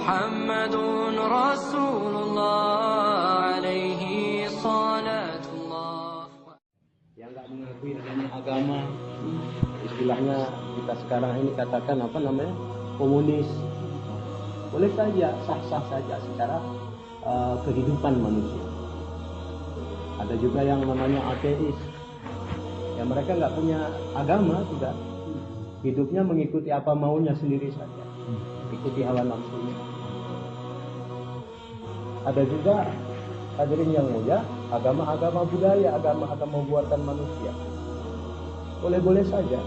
Muhammadun Rasulullah alaihi salatullah. Yang nggak mengakui adanya agama, istilahnya kita sekarang ini katakan apa namanya, komunis, boleh saja sah-sah saja secara kehidupan manusia. Ada juga yang namanya ateis, ya mereka nggak punya agama, tidak, hidupnya mengikuti apa maunya sendiri saja, ikuti hawa nafsunya. Ada juga hadirin yang mulia, agama-agama budaya, agama-agama buatan manusia, boleh-boleh saja.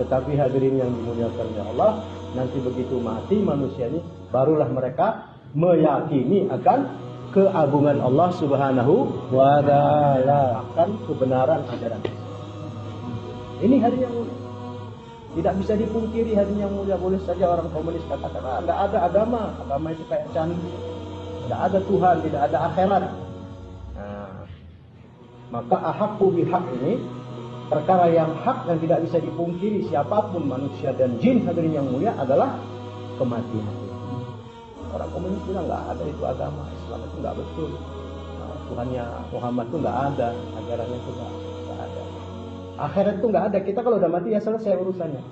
Tetapi hadirin yang dimuliakan oleh Allah, nanti begitu mati manusia ini, barulah mereka meyakini akan keagungan Allah Subhanahu wa ta'ala, akan kebenaran ajaran. Ini hari yang mulia, tidak bisa dipungkiri hari yang mulia. Boleh saja orang komunis katakan, tidak ada agama, agama itu kayak candi, tidak ada Tuhan, tidak ada akhirat. Nah, maka ahaqqu bihaq ini, perkara yang hak yang tidak bisa dipungkiri siapapun, manusia dan jin hadirin yang mulia, adalah kematian. Orang komunis bilang nggak ada itu agama, Islam itu nggak betul, nah, Tuhannya Muhammad itu nggak ada, ajarannya itu nggak ada, akhirat itu nggak ada. Kita kalau udah mati ya selesai urusannya.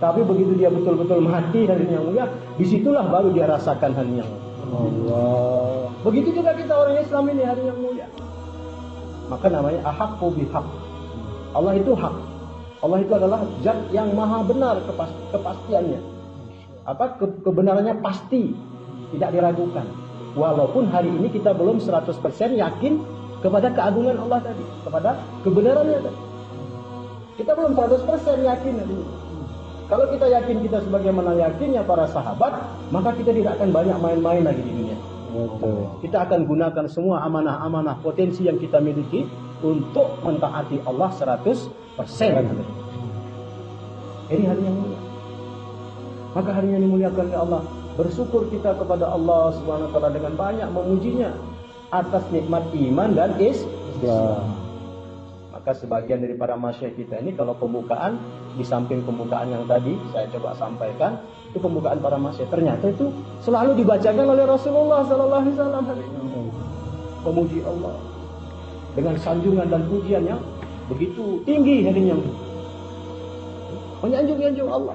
Tapi begitu dia betul-betul mati hadirin yang mulia, disitulah baru dia rasakan hari yang Allah. Begitu juga kita orang Islam ini hari yang mulia. Maka namanya ahaqqu bihaq. Allah itu hak. Allah itu adalah zat yang maha benar, kepastiannya. Kebenarannya pasti, tidak diragukan. Walaupun hari ini kita belum 100% yakin kepada keagungan Allah tadi, kepada kebenarannya tadi. Kita belum 100% yakin. Kalau kita yakin, kita sebagaimana yakinnya para sahabat, maka kita tidak akan banyak main-main lagi di dunia. Betul. Kita akan gunakan semua amanah-amanah potensi yang kita miliki untuk mentaati Allah 100%. Ini hari yang mulia. Maka hari yang dimuliakan oleh Allah, bersyukur kita kepada Allah Subhanahu wa ta'ala dengan banyak memujinya atas nikmat iman dan Islam. Maka sebagian dari para masyayikh kita ini, kalau pembukaan, di samping pembukaan yang tadi saya coba sampaikan, itu pembukaan para masyayikh, ternyata itu selalu dibacakan oleh Rasulullah sallallahu alaihi wasallam. Memuji Allah dengan sanjungan dan pujian yang begitu tinggi hadirin, menyanjung-yanjung Allah.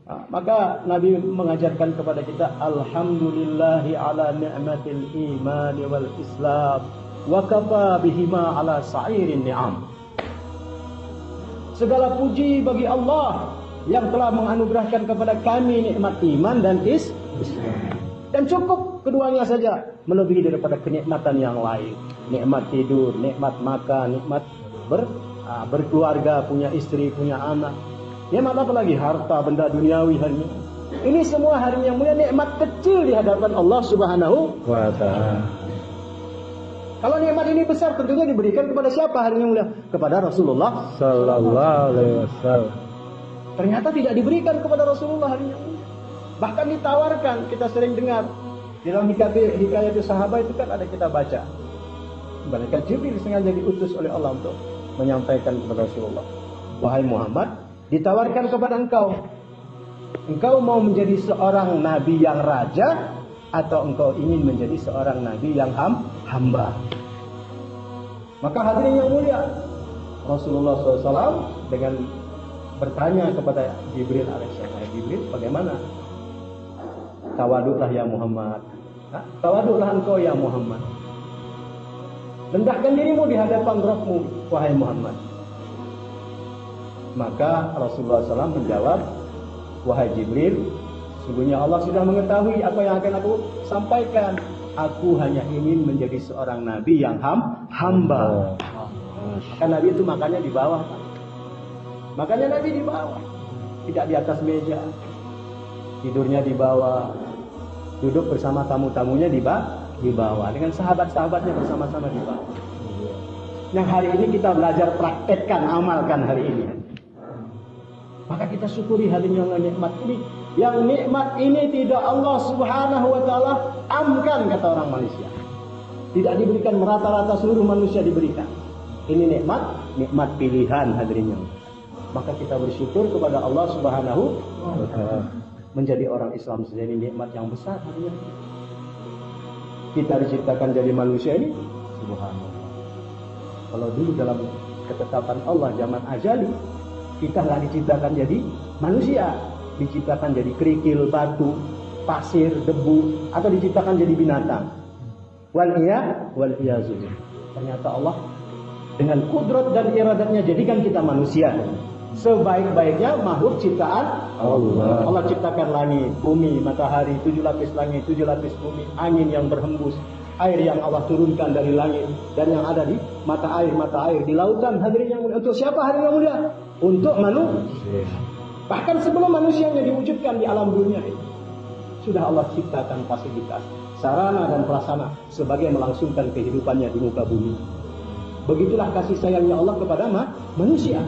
Nah, maka Nabi mengajarkan kepada kita, alhamdulillahi ala ni'matil iman wal islam wa kafa bihima ala sa'irin ni'am. Segala puji bagi Allah yang telah menganugerahkan kepada kami nikmat iman dan Islam. Dan cukup keduanya saja, melebihi daripada kenikmatan yang lain. Nikmat tidur, nikmat makan, nikmat berkeluarga, punya istri, punya anak. Nikmat apa lagi? Harta, benda duniawi hari ini. Ini semua hari yang mulia, nikmat kecil di hadapan Allah Subhanahu wa ta'ala. Kalau nikmat ini besar, tentunya diberikan kepada siapa hari yang mulia? Kepada Rasulullah sallallahu alaihi wasallam. Ternyata tidak diberikan kepada Rasulullah hari yang mulia. Bahkan ditawarkan, kita sering dengar dalam hikayat sahabat itu kan ada kita baca. Malaikat Jibril sengaja diutus oleh Allah untuk menyampaikan kepada Rasulullah, wahai Muhammad, ditawarkan kepada engkau mau menjadi seorang nabi yang raja, atau engkau ingin menjadi seorang nabi yang hamba. Maka hadirin yang mulia, Rasulullah SAW dengan bertanya kepada Jibril alaihissalam, Jibril, bagaimana? Tawaduklah ya Muhammad. Tawaduklah engkau ya Muhammad. Rendahkan dirimu di hadapan Rabbmu, wahai Muhammad. Maka Rasulullah SAW menjawab, wahai Jibril, sesungguhnya Allah sudah mengetahui apa yang akan aku sampaikan. Aku hanya ingin menjadi seorang nabi yang hamba. Kan Nabi itu makannya di bawah. Makanya Nabi di bawah, tidak di atas meja. Tidurnya di bawah, duduk bersama tamu-tamunya di bawah, dengan sahabat-sahabatnya bersama-sama di bawah. Yang hari ini kita belajar praktekkan, amalkan hari ini. Maka kita syukuri hari yang nikmat ini. Yang nikmat ini tidak Allah Subhanahu wa ta'ala amkan, kata orang Malaysia. Tidak diberikan merata-rata, seluruh manusia diberikan. Ini nikmat pilihan hadirin yang. Maka kita bersyukur kepada Allah Subhanahu wa ta'ala. Menjadi orang Islam saja ini nikmat yang besar hadirin. Kita diciptakan jadi manusia ini, subhanallah. Kalau dulu dalam ketetapan Allah zaman ajali, kita nggak diciptakan jadi manusia, diciptakan jadi kerikil, batu, pasir, debu, atau diciptakan jadi binatang. Wal iyazu. Ternyata Allah dengan kudrat dan iradatnya jadikan kita manusia. Sebaik-baiknya makhluk ciptaan Allah. Allah ciptakan langit, bumi, matahari, 7 lapis langit, 7 lapis bumi, angin yang berhembus, air yang Allah turunkan dari langit, dan yang ada di mata air di lautan. Hadirin yang mulia, untuk siapa hadirin yang mulia? Untuk manusia. Bahkan sebelum manusianya diwujudkan di alam dunia ini, sudah Allah ciptakan fasilitas, sarana dan prasarana sebagai melangsungkan kehidupannya di muka bumi. Begitulah kasih sayangnya Allah kepada manusia.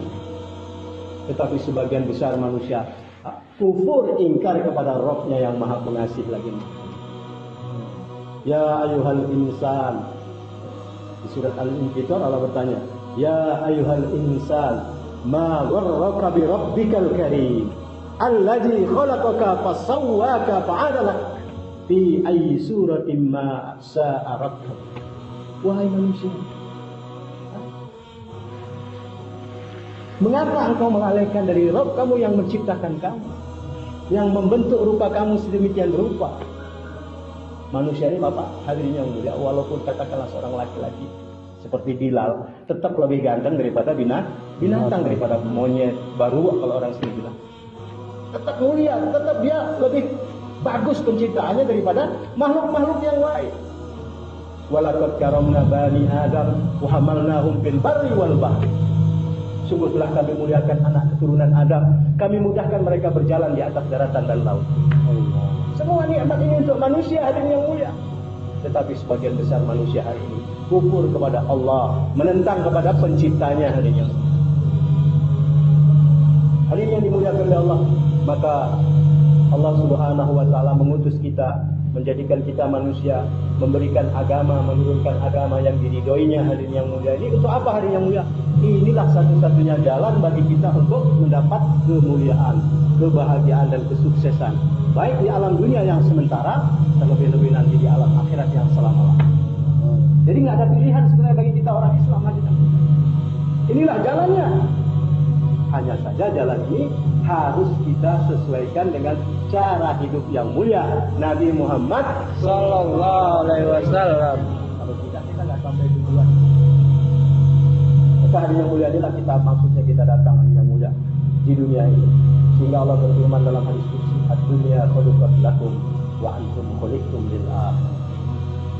Tetapi sebagian besar manusia kufur, ingkar kepada Rabb-Nya yang Maha Pengasih lagi. Ya ayyuhal insan. Di surat Al-Infitar Allah bertanya, ya ayyuhal insan, ma gharraka bi rabbikal karim, alladzi khalaqaka fasawwaka fa'adalak fi ayyi suratin ma saa'a rabbuk. Wahai manusia, mengapa engkau melalaikan dari Rabb kamu yang menciptakan kamu, yang membentuk rupa kamu sedemikian rupa? Manusia ini Bapak hadirin yang mulia, walaupun katakanlah seorang laki-laki seperti Bilal, tetap lebih ganteng daripada binatang, daripada monyet, baru kalau orang sini bilang. Tetap mulia, tetap dia lebih bagus penciptaannya daripada makhluk-makhluk yang lain. Walaqad karamna bani Adam wa hamalnahum fil barri wal bahri. Sungguh telah kami muliakan anak keturunan Adam, kami mudahkan mereka berjalan di atas daratan dan laut. Semua nikmat ini untuk manusia hadirin yang mulia. Tetapi sebagian besar manusia hari ini kufur kepada Allah, menentang kepada penciptanya hadirin yang mulia. Hadirin yang dimuliakan oleh Allah, maka Allah Subhanahu wa taala mengutus kita, menjadikan kita manusia, memberikan agama, menurunkan agama yang diridhoinya hadirin yang mulia. Ini untuk apa hadirin yang mulia? Inilah satu-satunya jalan bagi kita untuk mendapat kemuliaan, kebahagiaan dan kesuksesan, baik di alam dunia yang sementara, terlebih-lebih nanti di alam akhirat yang selama-lamanya. Jadi nggak ada pilihan sebenarnya bagi kita orang Islam. Inilah jalannya. Hanya saja jalan ini harus kita sesuaikan dengan cara hidup yang mulia Nabi Muhammad Sallallahu Alaihi Wasallam. Kalau tidak kita nggak sampai tujuan. Maka hari yang mulia adalah kita, maksudnya kita datang hari yang mulia di dunia ini. Sehingga Allah berfirman dalam hadis qudsi, "Ad-dunya khuliqat lakum wa antum khuliqtum lil akhirah."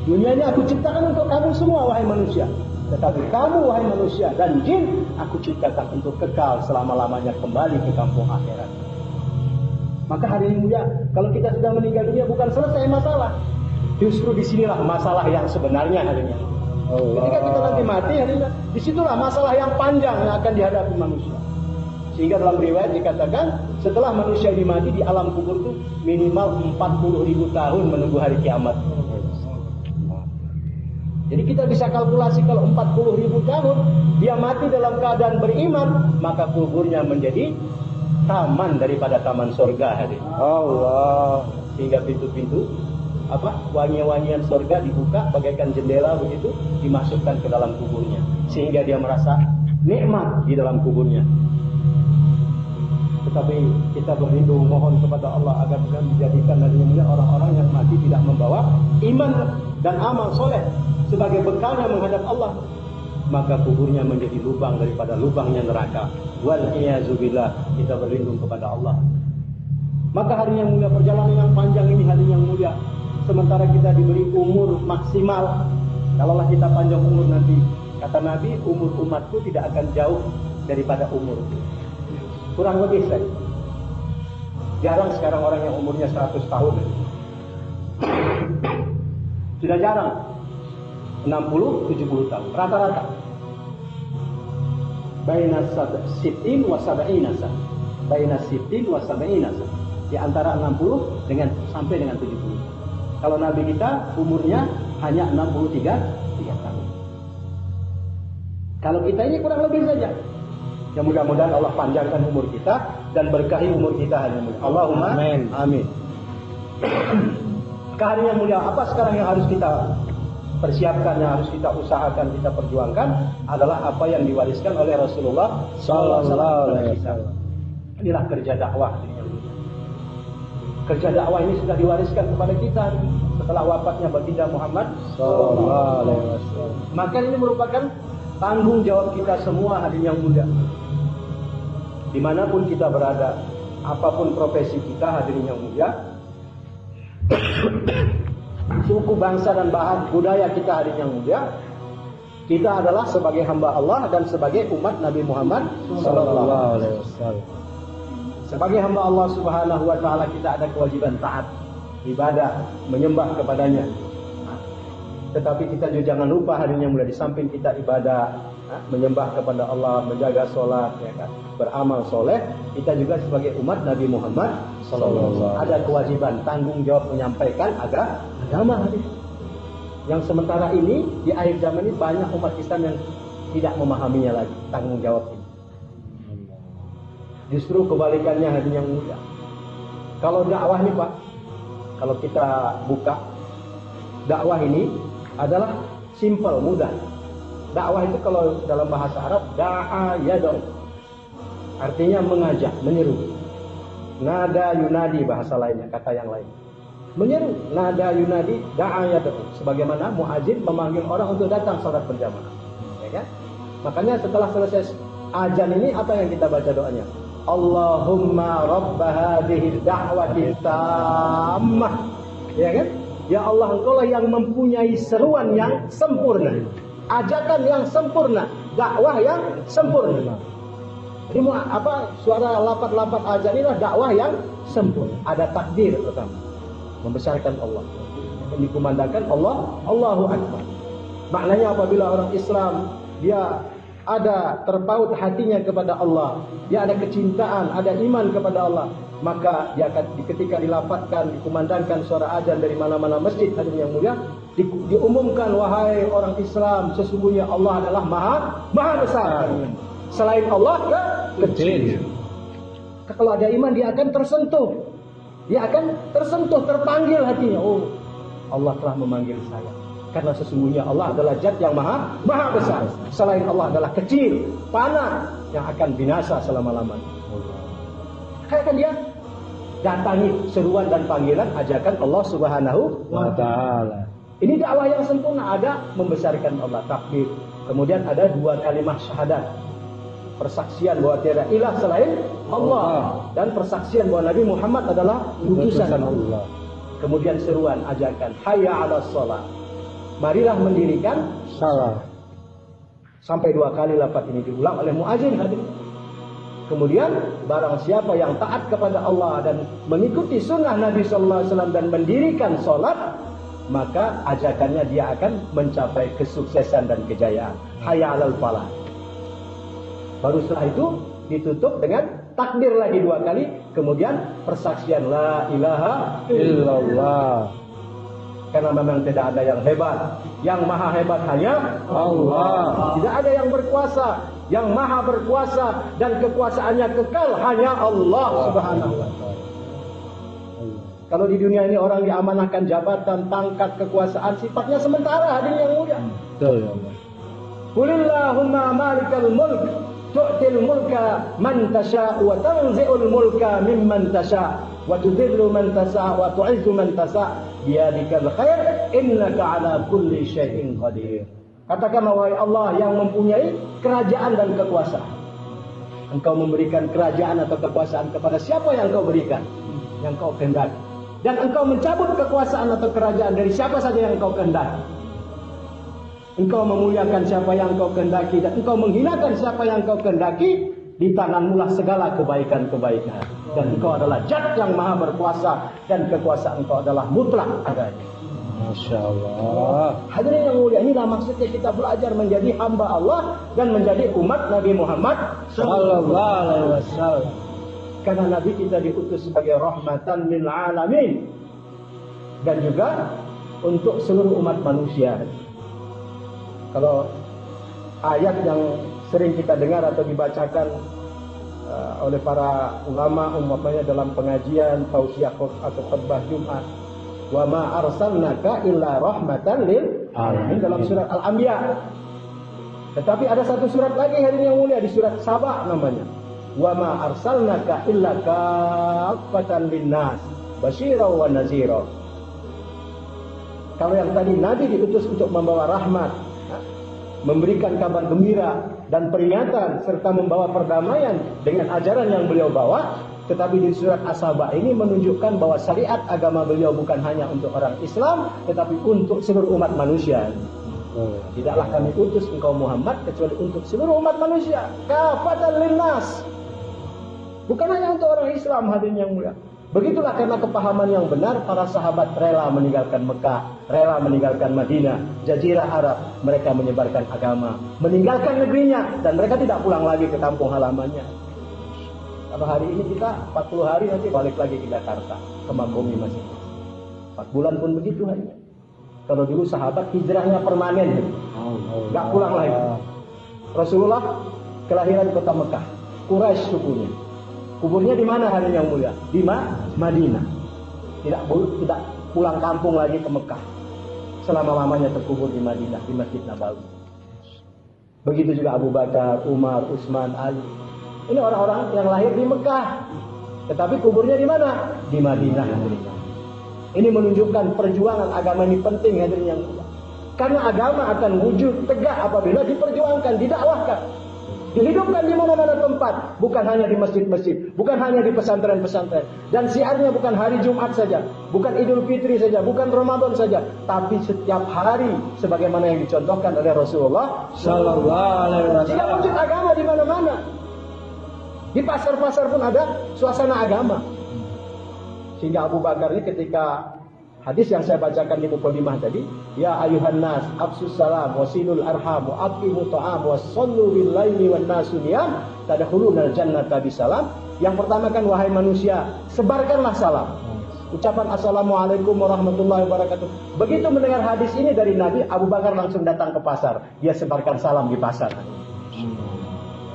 Dunia ini aku ciptakan untuk kamu semua wahai manusia. Tetapi kamu wahai manusia dan jin, aku ciptakan untuk kekal selama-lamanya kembali ke kampung akhirat. Maka hari ini mulia, kalau kita sudah meninggal dunia bukan selesai masalah. Justru disinilah masalah yang sebenarnya hari ini. Ketika kita nanti mati, hari ini, disitulah masalah yang panjang yang akan dihadapi manusia. Sehingga dalam riwayat dikatakan, setelah manusia dimati di alam kubur itu minimal 40.000 tahun menunggu hari kiamat. Jadi kita bisa kalkulasi kalau 40.000 tahun dia mati dalam keadaan beriman, maka kuburnya menjadi taman daripada taman surga hadirin. Allah. Sehingga pintu-pintu wangi-wangian surga dibuka bagaikan jendela begitu, dimasukkan ke dalam kuburnya, sehingga dia merasa nikmat di dalam kuburnya. Tetapi kita berlindung mohon kepada Allah agar kita dijadikan dari orang-orang yang mati tidak membawa iman dan amal soleh sebagai bekalnya menghadap Allah, maka kuburnya menjadi lubang daripada lubangnya neraka. Wal iyazubillah, kita berlindung kepada Allah. Maka hari yang mulia, perjalanan yang panjang ini hari yang mulia, sementara kita diberi umur maksimal. Kalaulah kita panjang umur nanti, kata Nabi, umur umatku tidak akan jauh daripada umurku. Kurang lebih saja. Jarang sekarang orang yang umurnya 100 tahun. Sudah jarang. 60-70 tahun rata-rata. Baina sittin wa sab'ina san. Baina sittin wa sab'ina san. Di antara 60 dengan sampai dengan 70. Kalau Nabi kita umurnya hanya 63 tahun. Kalau kita ini kurang lebih saja. Ya mudah-mudahan Allah panjangkan umur kita dan berkahi umur kita hadirin yang mulia. Allahumma amin. Hadirin yang mulia, apa sekarang yang harus kita persiapkan, yang harus kita usahakan, kita perjuangkan adalah apa yang diwariskan oleh Rasulullah sallallahu alaihi wasallam. Inilah kerja dakwah. Kerja dakwah ini sudah diwariskan kepada kita setelah wafatnya baginda Muhammad sallallahu alaihi wasallam. Maka ini merupakan tanggung jawab kita semua hadirin yang mulia. Dimanapun kita berada, apapun profesi kita hadirin yang mulia, suku, bangsa dan bahan budaya kita hadirin yang mulia, kita adalah sebagai hamba Allah dan sebagai umat Nabi Muhammad sallallahu alaihi wasallam. Sebagai hamba Allah Subhanahu wa taala kita ada kewajiban taat, ibadah, menyembah kepadanya. Tetapi kita juga jangan lupa hadirin yang mulia, di samping kita ibadah, menyembah kepada Allah, menjaga sholat, ya kan, beramal soleh, kita juga sebagai umat Nabi Muhammad sallallahu alaihi wasallam ada kewajiban tanggung jawab menyampaikan agama hadis. Yang sementara ini di akhir zaman ini banyak umat Islam yang tidak memahaminya lagi tanggung jawab ini. Justru kebalikannya hadirin yang mulia. Kalau dakwah ini Pak, kalau kita buka dakwah ini adalah simple, mudah. Dakwah itu kalau dalam bahasa Arab da'a yad'u, artinya mengajak, menyeru. Nada yunadi bahasa lainnya, kata yang lain. Menyeru, nada yunadi da'a yad'u, sebagaimana muadzin memanggil orang untuk datang salat berjamaah. Ya kan? Makanya setelah selesai azan ini apa yang kita baca doanya? Allahumma rabb hadhihi da'wati tammah. Ya kan? Ya Allah, Engkaulah yang mempunyai seruan yang sempurna, ajakan yang sempurna, dakwah yang sempurna. Jadi suara lapat-lapat azan inilah dakwah yang sempurna. Ada takbir pertama, membesarkan Allah, yang dikumandangkan Allah, Allahu Akbar. Maknanya apabila orang Islam dia ada terpaut hatinya kepada Allah, dia ada kecintaan, ada iman kepada Allah, maka dia akan ketika dilafadzkan, dikumandangkan suara azan dari mana-mana masjid hadirin yang mulia, diumumkan, wahai orang Islam, sesungguhnya Allah adalah maha besar. Selain Allah kecil. Kalau ada iman dia akan tersentuh. Dia akan tersentuh, terpanggil hatinya. Oh, Allah telah memanggil saya. Karena sesungguhnya Allah adalah zat yang maha besar. Selain Allah adalah kecil, panah yang akan binasa selama-lamanya. Akan dia datangi seruan dan panggilan ajakan Allah Subhanahu wa taala. Ini dakwah yang sempurna, ada membesarkan Allah, takbir. Kemudian ada dua kalimat syahadat. Persaksian bahwa tiada ilah selain Allah dan persaksian bahwa Nabi Muhammad adalah utusan Allah. Kemudian seruan ajakan hayya 'alas shalah. Marilah mendirikan salat. Sampai dua kali lafaz ini diulang oleh muadzin hadirin. Kemudian barang siapa yang taat kepada Allah dan mengikuti sunnah Nabi sallallahu alaihi wasallam dan mendirikan salat, maka ajakannya dia akan mencapai kesuksesan dan kejayaan. Hayya 'alal falah. Baru setelah itu ditutup dengan takbir lagi dua kali, kemudian persaksian la ilaha illallah. Karena memang tidak ada yang hebat, yang maha hebat hanya Allah. Tidak ada yang berkuasa, yang maha berkuasa dan kekuasaannya kekal hanya Allah Subhanahu wa taala. Kalau di dunia ini orang diamanahkan jabatan, pangkat, kekuasaan sifatnya sementara hadirin yang mulia. Betul ya Allah. Qulillahumma malikal mulk tu'til mulka man tasha' wa tanzi'ul mulka mimman tasha' wa tudhillu man tasha' wa tu'izzu man tasha' biyadikal khair innaka 'ala kulli syai'in qadir. Katakanlah wahai Allah yang mempunyai kerajaan dan kekuasaan. Engkau memberikan kerajaan atau kekuasaan kepada siapa yang Engkau berikan, yang Engkau kehendaki. Dan Engkau mencabut kekuasaan atau kerajaan dari siapa saja yang Engkau kehendaki. Engkau memuliakan siapa yang Engkau kehendaki dan Engkau menghinakan siapa yang Engkau kehendaki. Di tanganmu lah segala kebaikan-kebaikan. Dan Engkau adalah Zat yang maha berkuasa dan kekuasaan Engkau adalah mutlak adanya. Masya Allah. Hadirin yang mulia, inilah maksudnya kita belajar menjadi hamba Allah dan menjadi umat Nabi Muhammad sallallahu alaihi wasallam. Karena Nabi kita diutus sebagai rahmatan lil alamin dan juga untuk seluruh umat manusia. Kalau ayat yang sering kita dengar atau dibacakan oleh para ulama umpamanya dalam pengajian tausiah atau khutbah Jumat, wa ma arsalnaka illa rahmatan lil alamin dalam surat Al-Anbiya. Tetapi ada satu surat lagi hari ini yang mulia di surat Saba namanya, wa ma arsalnaka illa kaffatan linnas basyira wa nazira. Kalau yang tadi Nabi diutus untuk membawa rahmat, memberikan kabar gembira dan peringatan serta membawa perdamaian dengan ajaran yang beliau bawa, tetapi di surat As-Saba ini menunjukkan bahwa syariat agama beliau bukan hanya untuk orang Islam tetapi untuk seluruh umat manusia. Tidaklah kami utus engkau Muhammad kecuali untuk seluruh umat manusia, kafatan linnas. Bukan hanya untuk orang Islam, hadirin yang mulia. Begitulah karena kepahaman yang benar, para sahabat rela meninggalkan Mekah, rela meninggalkan Madinah, Jazirah Arab. Mereka menyebarkan agama, meninggalkan negerinya, dan mereka tidak pulang lagi ke kampung halamannya. Kalau hari ini kita 40 hari nanti balik lagi ke Jakarta, ke Makomi masing-masing. 4 bulan pun begitu hanya. Kalau dulu sahabat hijrahnya permanen, nggak pulang lagi. Rasulullah kelahiran kota Mekah, Quraisy sukunya. Kuburnya di mana hari yang mulia? Di Madinah. Tidak pulang kampung lagi ke Mekah. Selama-lamanya terkubur di Madinah, di Masjid Nabawi. Begitu juga Abu Bakar, Umar, Utsman, Ali. Ini orang-orang yang lahir di Mekah. Tetapi kuburnya di mana? Di Madinah. Ini menunjukkan perjuangan agama ini penting, hadirin yang mulia. Karena agama akan wujud tegak apabila diperjuangkan, didakwahkan. Dihidupkan di mana-mana tempat, bukan hanya di masjid-masjid, bukan hanya di pesantren-pesantren. Dan siarnya bukan hari Jumat saja, bukan Idul Fitri saja, bukan Ramadan saja, tapi setiap hari sebagaimana yang dicontohkan oleh Rasulullah sallallahu alaihi wasallam. Jika wujud agama di mana-mana. Di pasar-pasar pun ada suasana agama. Sehingga Abu Bakar ini ketika hadis yang saya bacakan di Muqaddimah tadi, ya ayuhan nas afsus salam wasilul arham wa aqimu ta'am wa sallu bil laili wan nasu niyam tadkhulunal jannata bisalam. Yang pertama kan, wahai manusia, sebarkanlah salam. Ucapan assalamualaikum warahmatullahi wabarakatuh. Begitu mendengar hadis ini dari Nabi, Abu Bakar langsung datang ke pasar. Dia sebarkan salam di pasar.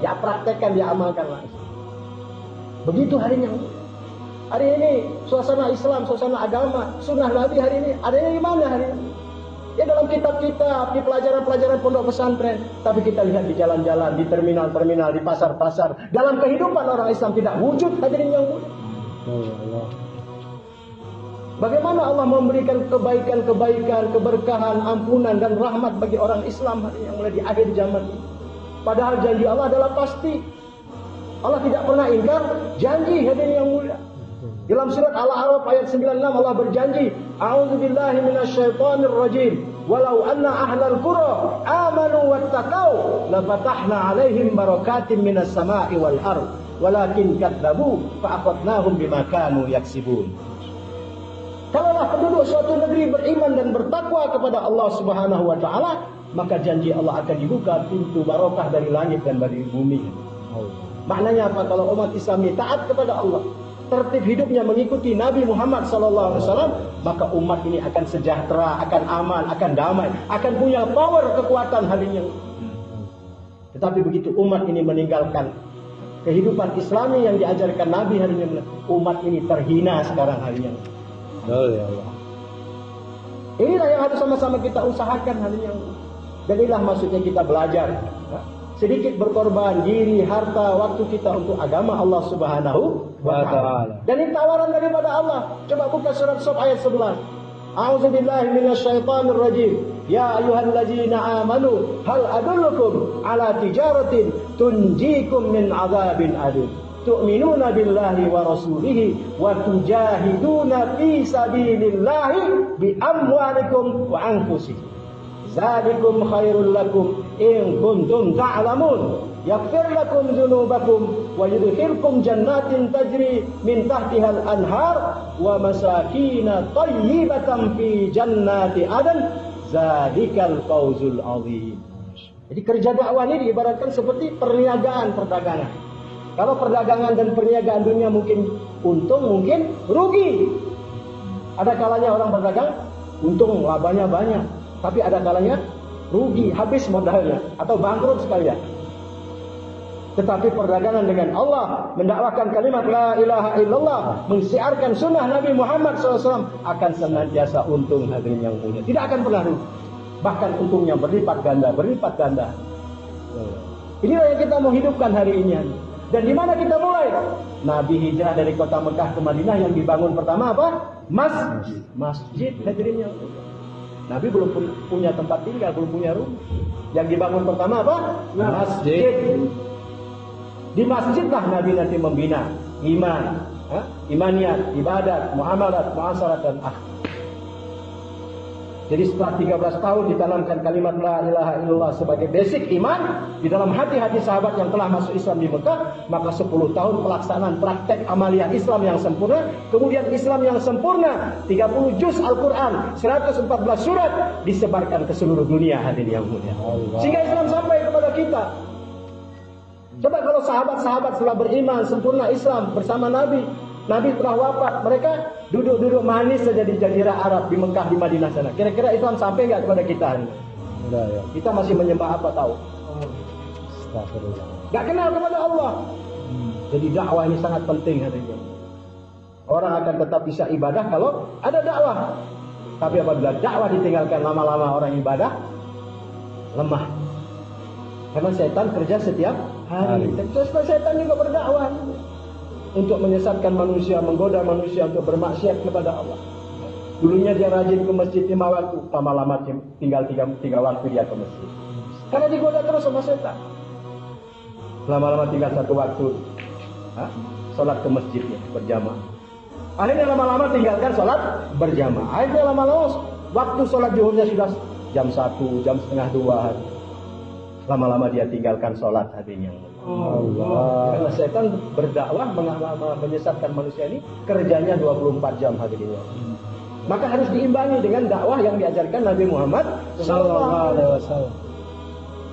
Ya praktekkan, dia amalkan langsung. Begitu harinya. Hari ini suasana Islam, suasana agama, sunnah Nabi hari ini adanya di mana hari ini? Ya dalam kitab-kitab, di pelajaran-pelajaran pondok pesantren. Tapi kita lihat di jalan-jalan, di terminal-terminal, di pasar-pasar. Dalam kehidupan orang Islam tidak wujud, hadirin yang mulia. Bagaimana Allah memberikan kebaikan-kebaikan, keberkahan, ampunan dan rahmat bagi orang Islam hari yang mulai di akhir zaman ini. Padahal janji Allah adalah pasti. Allah tidak pernah ingkar janji, hadirin yang mulia. Dalam surat Al-A'raf ayat 96 Allah berjanji, a'udzubillahi minasyaitonir rajim, walau anna ahlal qura amanu wattaqau lafatahna 'alaihim barakatim minas sama'i wal ard walakin kadzabu fa'akhadnahum bima kanu yaksibun. Kalaulah penduduk suatu negeri beriman dan bertakwa kepada Allah Subhanahu wa taala, maka janji Allah akan dibuka pintu barokah dari langit dan dari bumi. Maknanya apa? Kalau umat Islam ini taat kepada Allah, tertib hidupnya mengikuti Nabi Muhammad SAW, maka umat ini akan sejahtera, akan aman, akan damai, akan punya power, kekuatan harinya. Tetapi begitu umat ini meninggalkan kehidupan Islami yang diajarkan Nabi harinya, umat ini terhina sekarang harinya. Inilah yang harus sama-sama kita usahakan harinya. Dan inilah maksudnya kita belajar. Sedikit berkorban diri, harta, waktu kita untuk agama Allah Subhanahu wa ta'ala. Dan ini tawaran daripada Allah. Coba buka surat Shaf ayat 11. A'udzubillahi minasyaitonir rajim. Ya ayyuhalladzina amanu hal adullukum ala tijaratin tunjikum min adzabin alim. Tu'minuna billahi wa rasulihi wa tujahiduna fi sabilillahi bi amwalikum wa anfusikum. Zalikum khairul lakum in kuntum ta'lamun. Yaghfir lakum dzunubakum wa yudkhilkum jannatin tajri min tahtiha al-anhar wa masakin thayyibatan fi jannati adn. Zalikal fawzul azim. Jadi kerja dakwah ini diibaratkan seperti perniagaan, perdagangan. Kalau perdagangan dan perniagaan dunia mungkin untung, mungkin rugi. Ada kalanya orang berdagang untung, labanya banyak. Tapi ada kalanya rugi, habis modalnya atau bangkrut sekalian. Tetapi perdagangan dengan Allah, mendakwakan kalimat la ilaha illallah, mensiarkan sunnah Nabi Muhammad SAW akan senantiasa untung hadirin yang mulia. Tidak akan pernah rugi. Bahkan untungnya berlipat ganda, berlipat ganda. Inilah yang kita mau hidupkan hari ini. Dan di mana kita mulai? Nabi hijrah dari kota Mekah ke Madinah, yang dibangun pertama apa? Masjid hadirin yang mulia. Nabi belum punya tempat tinggal, belum punya rumah. Yang dibangun pertama apa? Masjid. Di masjidlah Nabi nanti membina iman, imaniyat, ibadat, muamalat, muasarat dan akhlak. Jadi setelah 13 tahun ditanamkan kalimat la ilaha illallah sebagai basic iman di dalam hati-hati sahabat yang telah masuk Islam di Mekah, maka 10 tahun pelaksanaan praktek amaliyah Islam yang sempurna, kemudian Islam yang sempurna, 30 juz Al-Quran, 114 surat disebarkan ke seluruh dunia hadirin yang mulia. Sehingga Islam sampai kepada kita. Coba kalau sahabat-sahabat setelah beriman sempurna Islam bersama Nabi telah wafat, mereka duduk-duduk manis saja di Jazirah Arab, di Mekah, di Madinah sana. Kira-kira Islam sampai nggak kepada kita hari ini? Ya. Kita masih menyembah apa tahu? Nggak kenal kepada Allah. Jadi dakwah ini sangat penting hari ini. Orang akan tetap bisa ibadah kalau ada dakwah. Tapi apabila dakwah ditinggalkan lama-lama, orang ibadah lemah. Karena setan kerja setiap hari. Dan setan juga berdakwah untuk menyesatkan manusia, menggoda manusia untuk bermaksiat kepada Allah. Dulunya dia rajin ke masjid 5 waktu, lama-lama tinggal 3 waktu dia ke masjid. Karena digoda terus sama setan. Lama-lama tinggal 1 waktu, sholat ke masjidnya berjamaah. Akhirnya lama-lama tinggalkan sholat berjamaah. Akhirnya lama-lama waktu sholat zuhurnya sudah jam 1, jam setengah 2. Lama-lama dia tinggalkan sholat hadirin yang Allah. Karena setan berdakwah menyesatkan manusia ini kerjanya 24 jam hadirin. Maka harus diimbangi dengan dakwah yang diajarkan Nabi Muhammad SAW.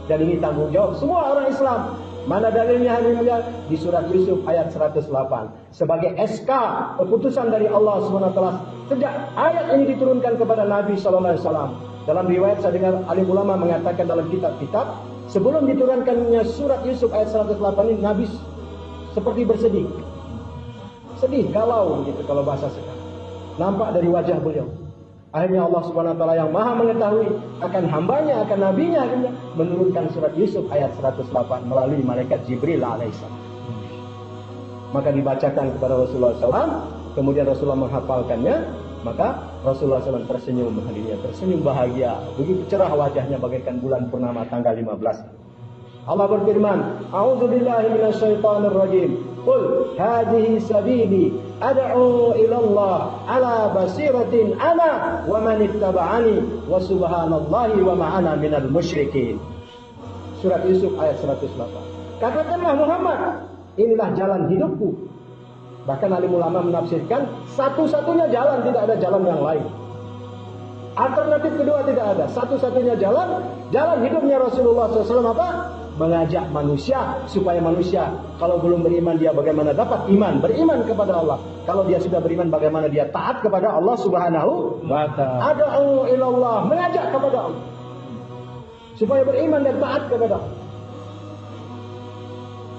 Dan ini tanggung jawab semua orang Islam. Mana dalilnya hadirin? Di surat Yusuf ayat 108. Sebagai SK keputusan dari Allah SWT. Sejak ayat ini diturunkan kepada Nabi SAW. Dalam riwayat saya dengar alim ulama mengatakan dalam kitab-kitab, sebelum diturunkannya surat Yusuf ayat 108 ini, Nabi seperti bersedih. Sedih, galau gitu kalau bahasa sekarang. Nampak dari wajah beliau. Akhirnya Allah Subhanahu wa taala yang Maha mengetahui akan hambanya, akan nabinya, akhirnya menurunkan surat Yusuf ayat 108 melalui malaikat Jibril alaihissalam. Maka dibacakan kepada Rasulullah SAW, kemudian Rasulullah menghafalkannya. Maka Rasulullah SAW tersenyum, tersenyum bahagia. Begitu cerah wajahnya bagaikan bulan purnama tanggal 15. Allah berfirman, A'udzubillahi minasyaitonir rajim. Qul hadhihi sabili ad'u ila Allah ala basiratin ana wa man ittaba'ani wa subhanallahi wa ma'ana minal musyrikin. Surat Yusuf ayat 108. Katakanlah Muhammad, inilah jalan hidupku. Bahkan alim ulama menafsirkan satu-satunya jalan, tidak ada jalan yang lain. Alternatif kedua tidak ada. Satu-satunya jalan hidupnya Rasulullah SAW apa? Mengajak manusia supaya manusia kalau belum beriman dia bagaimana dapat iman, beriman kepada Allah. Kalau dia sudah beriman bagaimana dia taat kepada Allah Subhanahu wa ta'ala. Ad'u ilallah, mengajak kepada Allah supaya beriman dan taat kepada Allah.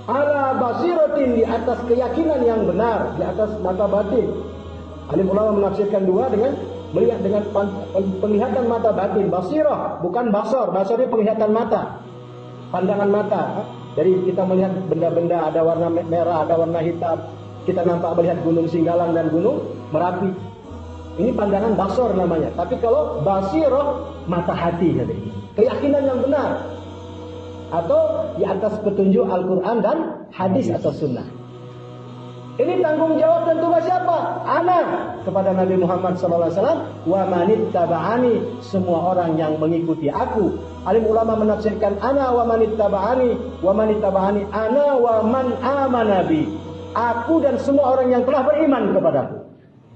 Ala basiratin, di atas keyakinan yang benar, di atas mata batin. Alim ulama menafsirkan dua dengan melihat dengan penglihatan mata batin. Basirah, bukan basar. Basarnya penglihatan mata, pandangan mata. Dari kita melihat benda-benda ada warna merah, ada warna hitam. Kita nampak melihat gunung Singgalang dan gunung Merapi. Ini pandangan basar namanya. Tapi kalau basirah, mata hati. Keyakinan yang benar. Atau di atas petunjuk Al-Quran dan hadis atau sunnah. Ini tanggung jawab dan tugas siapa? Ana kepada Nabi Muhammad SAW. Wa manittaba'ani, semua orang yang mengikuti aku. Alim ulama menafsirkan ana wa manittaba'ani ana wa man amanabi. Aku dan semua orang yang telah beriman kepadaku.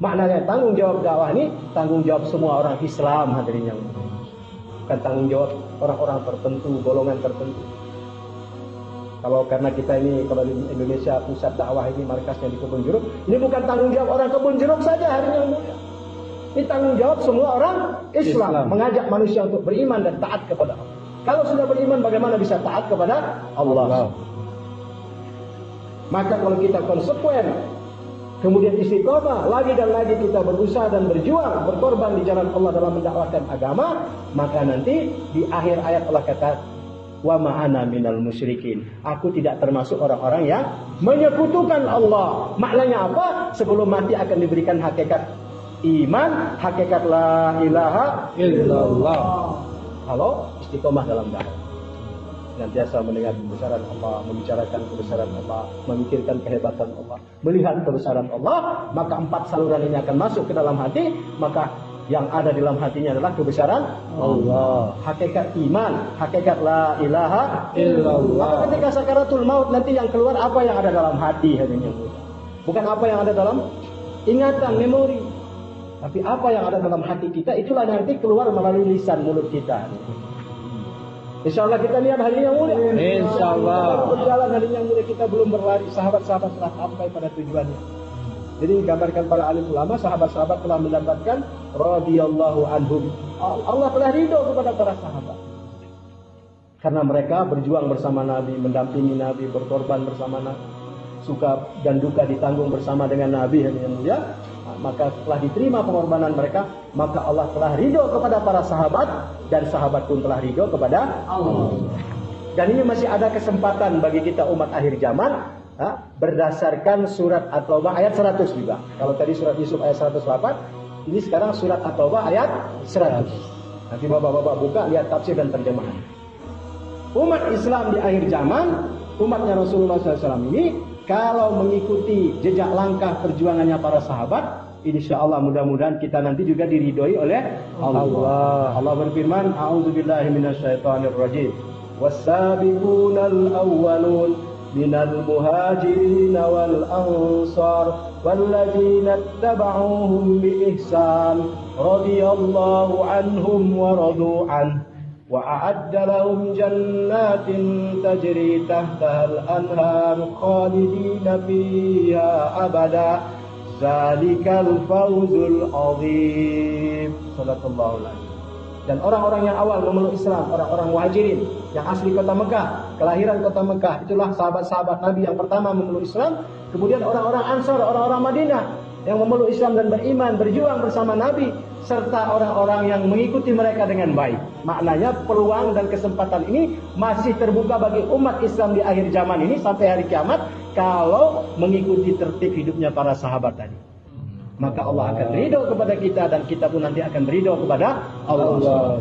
Maknanya tanggung jawab dakwah ini tanggung jawab semua orang Islam hadirin yang bukan tanggung jawab orang-orang tertentu, golongan tertentu. Kalau karena kita ini, kalau di Indonesia pusat dakwah ini markasnya di Kebun Jeruk, ini bukan tanggung jawab orang Kebun Jeruk saja hari yang mulia. Ini tanggung jawab semua orang Islam, mengajak manusia untuk beriman dan taat kepada Allah. Kalau sudah beriman, bagaimana bisa taat kepada Allah? Maka kalau kita konsekuen, kemudian istiqomah, lagi dan lagi kita berusaha dan berjuang, berkorban di jalan Allah dalam mendakwahkan agama, maka nanti di akhir ayat Allah kata, wa ma'ana minal musyrikin. Aku tidak termasuk orang-orang yang menyekutukan Allah. Maknanya apa? Sebelum mati akan diberikan hakikat iman, hakikat la ilaha illallah. Kalau istiqomah dalam dakwah, senantiasa mendengar kebesaran Allah, membicarakan kebesaran Allah, memikirkan kehebatan Allah, melihat kebesaran Allah, maka 4 saluran ini akan masuk ke dalam hati, maka yang ada di dalam hatinya adalah kebesaran Allah, hakikat iman, hakikat la ilaha illallah. Maka ketika sakaratul maut nanti yang keluar apa yang ada dalam hati hadirin, bukan apa yang ada dalam ingatan, memori, tapi apa yang ada dalam hati kita, itulah nanti keluar melalui lisan mulut kita. Insya Allah kita lihat hari yang mulia. Insya Allah berjalan hari yang mulia, kita belum berlari, sahabat-sahabat telah sampai pada tujuannya. Jadi digambarkan para alim ulama, sahabat-sahabat telah mendapatkan radhiyallahu anhum. Allah telah ridho kepada para sahabat. Karena mereka berjuang bersama Nabi, mendampingi Nabi, berkorban bersama Nabi, suka dan duka ditanggung bersama dengan Nabi yang mulia. Maka telah diterima pengorbanan mereka, maka Allah telah ridho kepada para sahabat, dan sahabat pun telah ridho kepada Allah. Dan ini masih ada kesempatan bagi kita umat akhir zaman, berdasarkan surat At-Taubah ayat 100 juga. Kalau tadi surat Yusuf ayat 108, ini sekarang surat At-Taubah ayat 100. Nanti bapak-bapak buka, lihat tafsir dan terjemahan. Umat Islam di akhir zaman, umatnya Rasulullah SAW ini, kalau mengikuti jejak langkah perjuangannya para sahabat, insya Allah mudah-mudahan kita nanti juga diridhoi oleh Allah. Allah berfirman, a'udzubillahi minasyaitonirrajim. Was-sabiqunal awwalun minal muhajirin wal ansar walladzina ittaba'uuhum bi ihsan radhiyallahu anhum wa radu an wa a'adda lahum jannatin tajri tahtaha al-anhar khalidina fiha abada zalikal fawzul azim. Shadaqallahu alaihi. Dan orang-orang yang awal memeluk Islam, orang-orang muhajirin yang asli kota Mekah, kelahiran kota Mekah, itulah sahabat-sahabat Nabi yang pertama memeluk Islam. Kemudian orang-orang Ansar, orang-orang Madinah yang memeluk Islam dan beriman, berjuang bersama Nabi, serta orang-orang yang mengikuti mereka dengan baik. Maknanya peluang dan kesempatan ini masih terbuka bagi umat Islam di akhir zaman ini sampai hari kiamat, kalau mengikuti tertib hidupnya para sahabat tadi. Maka Allah akan ridho kepada kita, dan kita pun nanti akan ridho kepada Allah.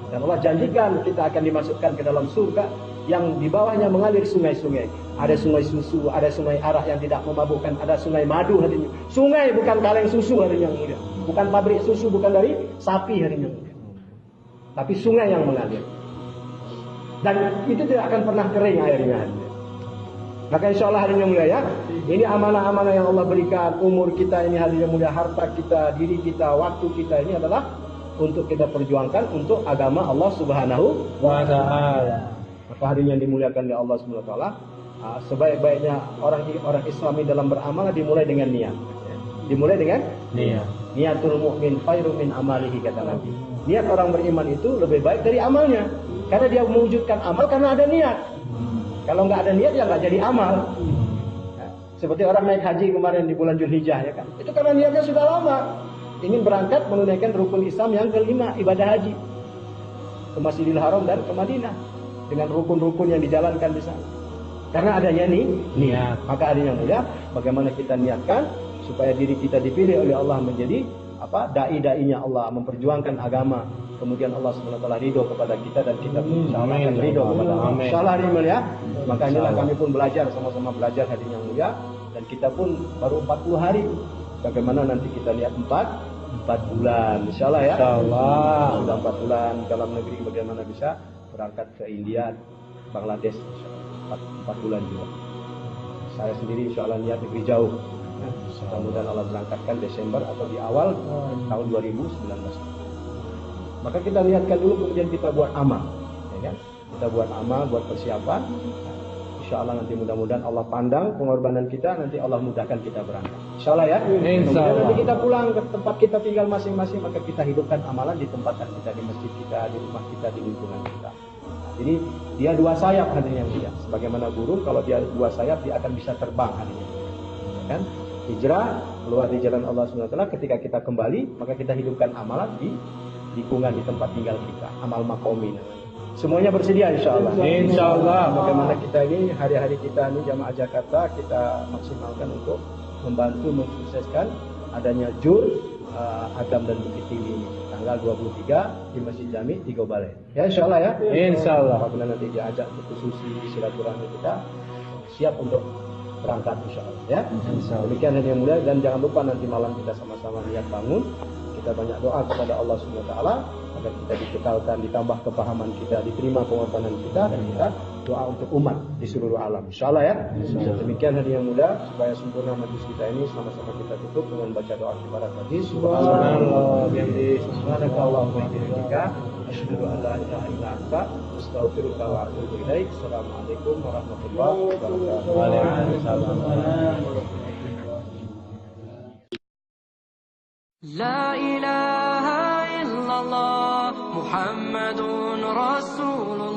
Dan Allah janjikan kita akan dimasukkan ke dalam surga yang di bawahnya mengalir sungai-sungai. Ada sungai susu, ada sungai arak yang tidak memabukkan, ada sungai madu hadirin. Sungai bukan kaleng susu hadirin yang mulia. Bukan pabrik susu, bukan dari sapi hadirin yang mulia. Tapi sungai yang mengalir. Dan itu tidak akan pernah kering airnya hadirin. Maka insya Allah hadirin yang mulia ya, ini amanah-amanah yang Allah berikan. Umur kita ini hadirin yang mulia, harta kita, diri kita, waktu kita ini adalah untuk kita perjuangkan untuk agama Allah Subhanahu wa Ta'ala. Maka hadirin yang dimuliakan oleh Allah Subhanahu wa Ta'ala, sebaik-baiknya orang Islami dalam beramal dimulai dengan niat. Dimulai dengan niat. Niatul mu'min khairum min amalihi, kata Nabi. Niat orang beriman itu lebih baik dari amalnya, karena dia mewujudkan amal karena ada niat. Kalau nggak ada niat ya nggak jadi amal. Seperti orang naik haji kemarin di bulan Zulhijjah ya kan. Itu karena niatnya sudah lama, ingin berangkat menunaikan rukun Islam yang kelima, ibadah haji, ke Masjidil Haram dan ke Madinah, dengan rukun-rukun yang dijalankan di sana. Karena adanya niat. Maka adanya mulia, bagaimana kita niatkan supaya diri kita dipilih oleh Allah menjadi dai-dainya Allah, memperjuangkan agama. Kemudian Allah SWT ridho kepada kita, dan kita pun insyaAllah akan ridho kepada Allah. InsyaAllah hadirin mulia. Maka inilah kami pun belajar, sama-sama belajar hadirin yang mulia. Dan kita pun baru 40 hari. Bagaimana nanti kita lihat 4 bulan. InsyaAllah ya. InsyaAllah. Sudah 4 bulan dalam negeri, bagaimana bisa berangkat ke India, Bangladesh. 4 bulan juga. Saya sendiri insyaAllah niat negeri jauh. Mudah-mudahan Allah berangkatkan Desember atau di awal tahun 2019. Maka kita lihatkan dulu, kemudian kita buat amal, ya kan? Kita buat amal, buat persiapan. Insya Allah nanti mudah-mudahan Allah pandang pengorbanan kita, nanti Allah mudahkan kita berangkat. Insya Allah ya. Kemudian nanti kita pulang ke tempat kita tinggal masing-masing, maka kita hidupkan amalan di tempat kita, di masjid kita, di rumah kita, di lingkungan kita. Jadi dia dua sayap hadirin yang mulia. Sebagaimana burung kalau dia dua sayap dia akan bisa terbang hadirin. Kan? Hijrah keluar di jalan Allah SWT. Ketika kita kembali maka kita hidupkan amalan di lingkungan di tempat tinggal kita. Amal makomi namanya. Semuanya bersedia insya Allah. Insya Allah. Bagaimana kita ini hari-hari kita ini jamaah Jakarta kita maksimalkan untuk membantu mensukseskan adanya jur Agam dan Bukit Tinggi ini tanggal 23 di Masjid Jami di Gobale. Ya insya Allah ya. Insya Allah. Apabila nanti diajak untuk susi silaturahmi kita siap untuk berangkat insya Allah ya. Demikian yang mulia dan jangan lupa nanti malam kita sama-sama niat bangun. Kita banyak doa kepada Allah SWT agar kita dikekalkan, ditambah kepahaman kita, diterima pengorbanan kita dan kita doa untuk umat di seluruh alam. Insyaallah ya. Demikian hari yang mulia supaya sempurna majlis kita ini sama-sama kita tutup dengan baca doa kifarat tadi. Subhanallah bihamdi subhanakallahumma wa bihamdika asyhadu an la ilaha illa anta astaghfiruka wa atubu ilaik. Assalamualaikum warahmatullahi wabarakatuh. Waalaikumsalam. لا إله إلا الله محمد رسول الله